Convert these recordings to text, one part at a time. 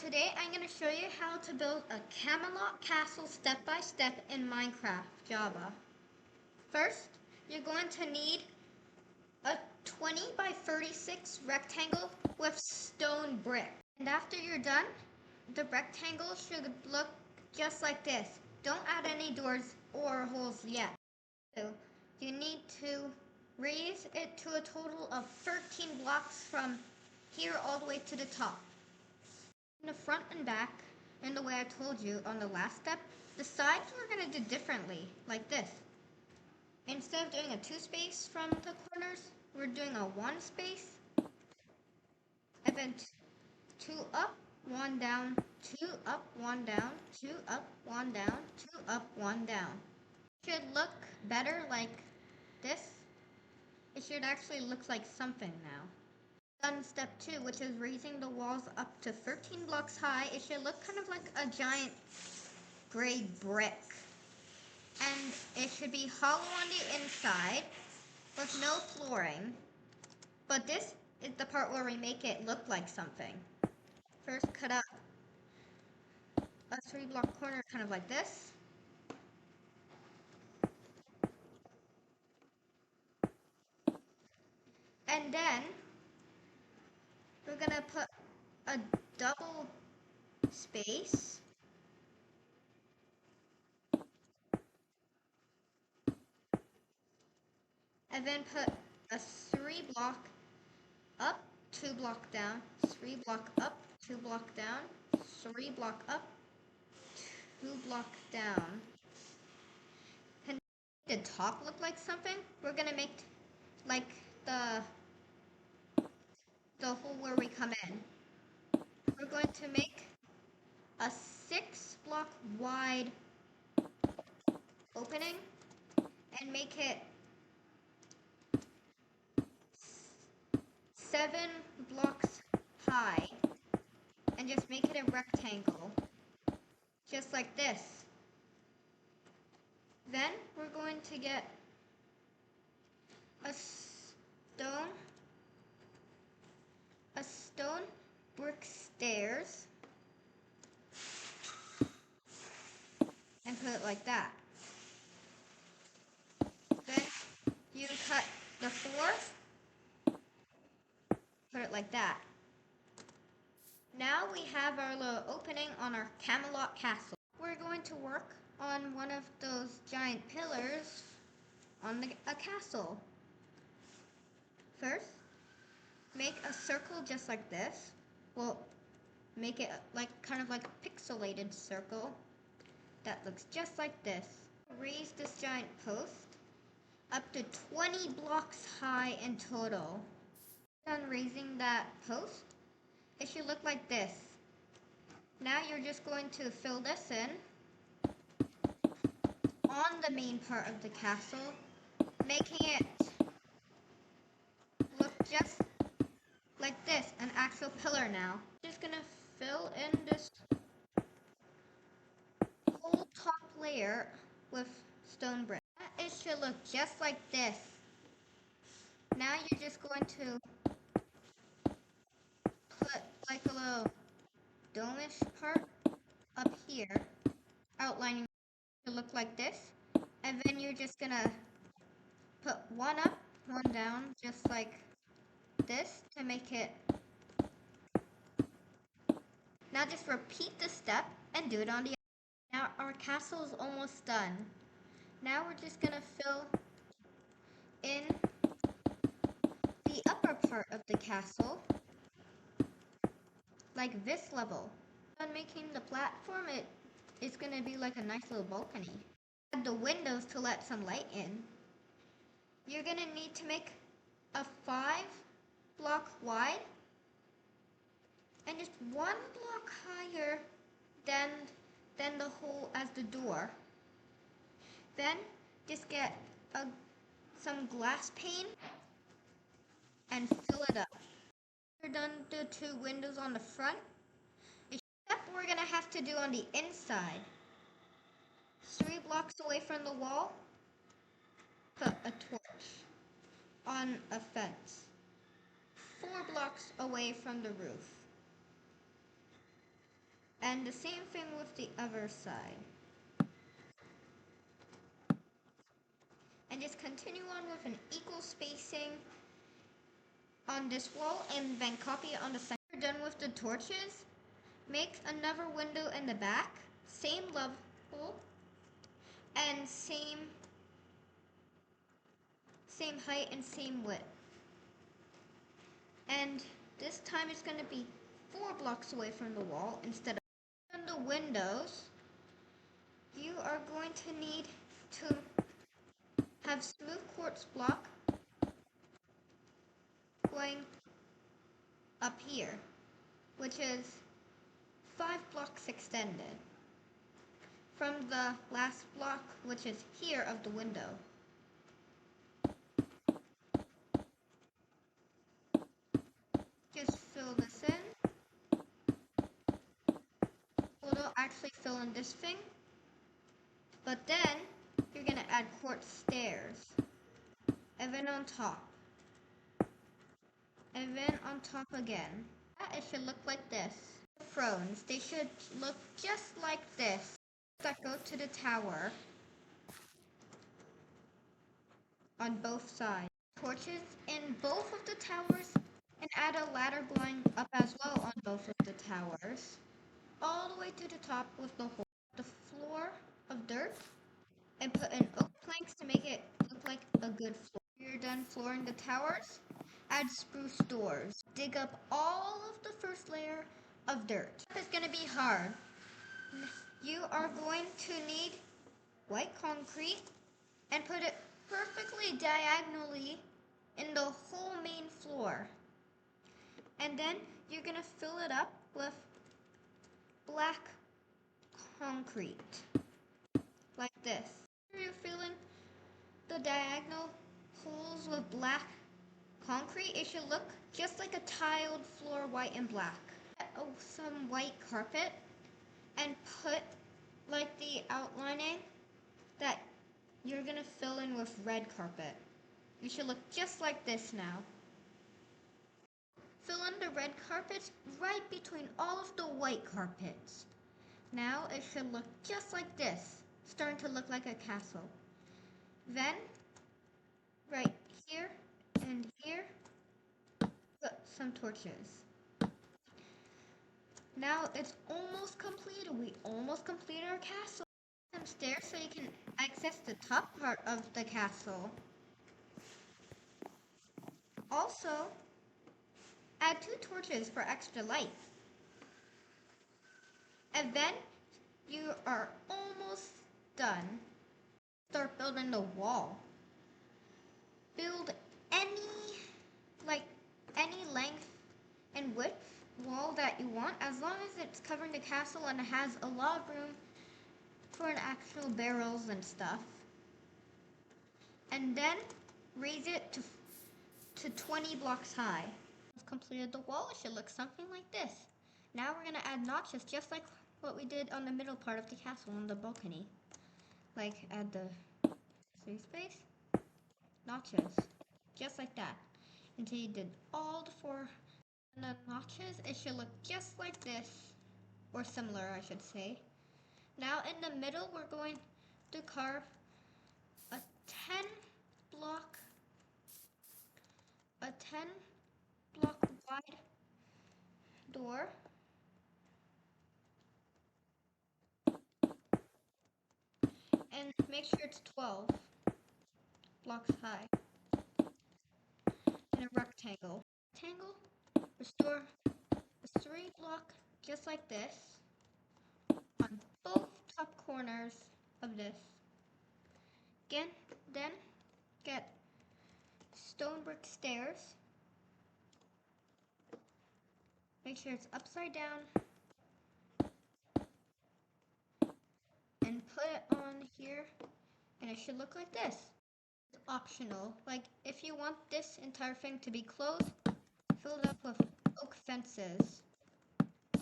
today I'm going to show you how to build a Camelot castle step by step in Minecraft Java. First, you're going to need a 20 by 36 rectangle with stone brick. And after you're done, the rectangle should look just like this. Don't add any doors or holes yet. So you need to raise it to a total of 13 blocks from here all the way to the top. In the front and back, in the way I told you on the last step, the sides we're going to do differently, like this. Instead of doing a 2 space from the corners, we're doing a 1 space, and then 2 up, 1 down, 2 up, 1 down, 2 up, 1 down, 2 up, 1 down. It should look better like this. It should actually look like something now. Done step 2, which is raising the walls up to 13 blocks high. It should look kind of like a giant gray brick. And it should be hollow on the inside with no flooring. But this is the part where we make it look like something. First, cut out a 3-block corner kind of like this. And then we're going to put a double space and then put a 3-block up, 2 block down, 3 block up, 2 block down, 3 block up, 2 block down. And the top look like something, we're gonna make like the hole where we come in. We're going to make a 6-block wide opening and make it 7 blocks high and just make it a rectangle, just like this. Then we're going to get a stone brick stairs and put it like that. Then you cut the 4, put it like that. Now we have our little opening on our Camelot castle. We're going to work on one of those giant pillars on a castle. First, make a circle just like this. Well, make it like kind of like a pixelated circle that looks just like this. Raise this giant post up to 20 blocks high in total. Done raising that post, it should look like this. Now you're just going to fill this in on the main part of the castle, making it look just like this, an actual pillar now. Just gonna fill in this whole top layer with stone brick. It should look just like this. Now you're just going to put like a little dome-ish part up here, outlining to look like this. And then you're just gonna put 1 up, 1 down, just like this to make it. Now just repeat the step and do it on the other. Now our castle is almost done. Now we're just gonna fill in the upper part of the castle, like this level. On making the platform, it's gonna be like a nice little balcony. Add the windows to let some light in. You're gonna need to make a 5-block wide and just 1 block higher than the hole as the door. Then just get some glass pane and fill it up. We're done the 2 windows on the front. The step we're gonna have to do on the inside. 3 blocks away from the wall, put a torch on a fence. 4 blocks away from the roof. And the same thing with the other side. And just continue on with an equal spacing on this wall and then copy it on the second. When you're done with the torches, make another window in the back, same level and same height and same width. And this time it's going to be 4 blocks away from the wall instead of on the windows. You are going to need to have smooth quartz block going up here, which is 5 blocks extended from the last block, which is here of the window. Just fill this in. Well, don't actually fill in this thing, but then you're gonna add quartz stairs, and then on top, and then on top again. It should look like this. Thrones, they should look just like this. That go to the tower on both sides. Torches in both of the towers and add a ladder going up as well on both of the towers. All the way to the top with the floor of dirt and put in oak planks to make it look like a good floor. You're done flooring the towers, add spruce doors. Dig up all of the first layer of dirt. It's going to be hard. You are going to need white concrete and put it perfectly diagonally in the whole main floor. And then you're going to fill it up with black concrete, like this. You're filling the diagonal holes with black concrete. It should look just like a tiled floor, white and black. Some white carpet and put like the outlining that you're gonna fill in with red carpet. You should look just like this now. Fill in the red carpets right between all of the white carpets. Now it should look just like this, starting to look like a castle. Then, right here and here, put some torches. Now it's almost completed. We almost completed our castle. Some stairs so you can access the top part of the castle. Also, add 2 torches for extra light. And then you are almost done. Start building the wall. Build any length and width wall that you want, as long as it's covering the castle and it has a lot of room for an actual barrels and stuff. And then raise it to 20 blocks high. We've completed the wall. It should look something like this. Now we're gonna add notches, just like what we did on the middle part of the castle on the balcony. Like add the space, notches, just like that. Until you did all the 4 notches, it should look just like this, or similar, I should say. Now in the middle, we're going to carve a 10 block wide door. And make sure it's 12 blocks high. In a rectangle. Restore a 3 block just like this on both top corners of this. Again, then get stone brick stairs. Make sure it's upside down and put it on here, and it should look like this. It's optional. Like if you want this entire thing to be closed, fill it up with oak fences.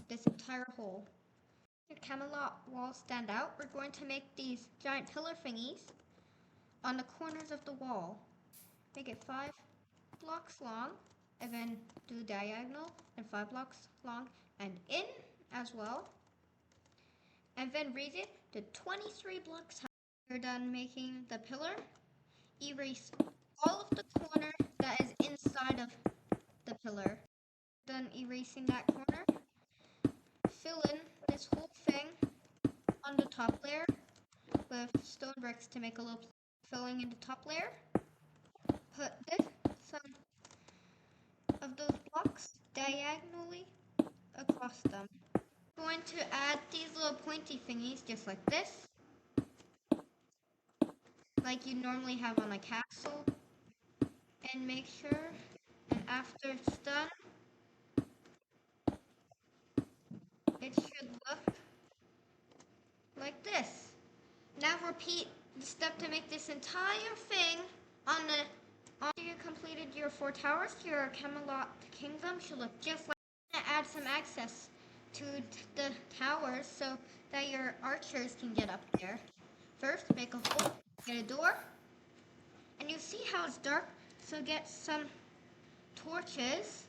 This entire hole. Your CAMELOT walls stand out. We're going to make these giant pillar thingies on the corners of the wall. Make it 5 blocks long, and then do diagonal and 5 blocks long, and in as well. and then raise it to 23 blocks high. You're done making the pillar. Erase all of the corner that is inside of the pillar. Done erasing that corner. Fill in this whole thing on the top layer with stone bricks to make a little filling in the top layer. Put some of those blocks diagonally across them. I'm going to add these little pointy thingies just like this, like you normally have on a castle, and make sure, and after it's done, it should look like this. Now repeat the step to make this entire thing after you completed your 4 towers, your Camelot kingdom should look just like that. Add some access to the towers so that your archers can get up there. First, make a hole, get a door, and you see how it's dark, so get some torches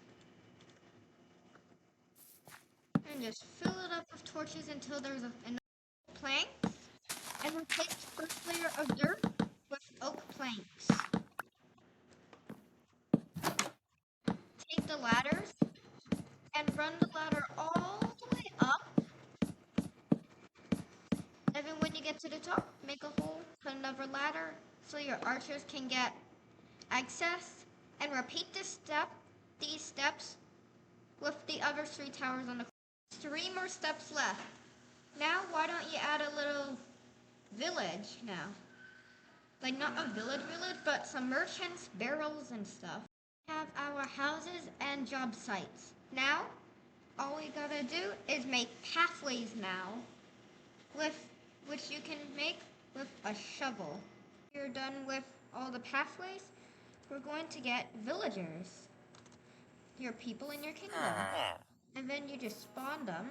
and just fill it up with torches until there's enough planks, and replace the first layer of dirt with oak planks. Take the ladders and run the ladder all the way up, and then when you get to the top, make a hole, put another ladder so your archers can get access, and repeat these steps with the other 3 towers on the corner. 3 more steps left. Now why don't you add a little village now? Like not a village, but some merchants, barrels and stuff. We have our houses and job sites. Now, all we gotta do is make pathways now, which you can make with a shovel. You're done with all the pathways, we're going to get villagers, your people in your kingdom. And then you just spawn them,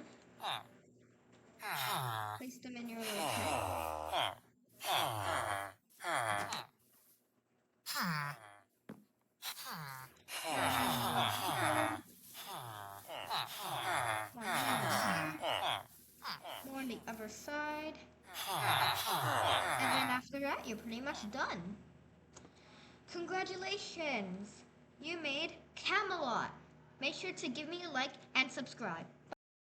place them in your little tent. More on the other side. And then after that, you're pretty much done. Congratulations! You made Camelot! Make sure to give me a like and subscribe.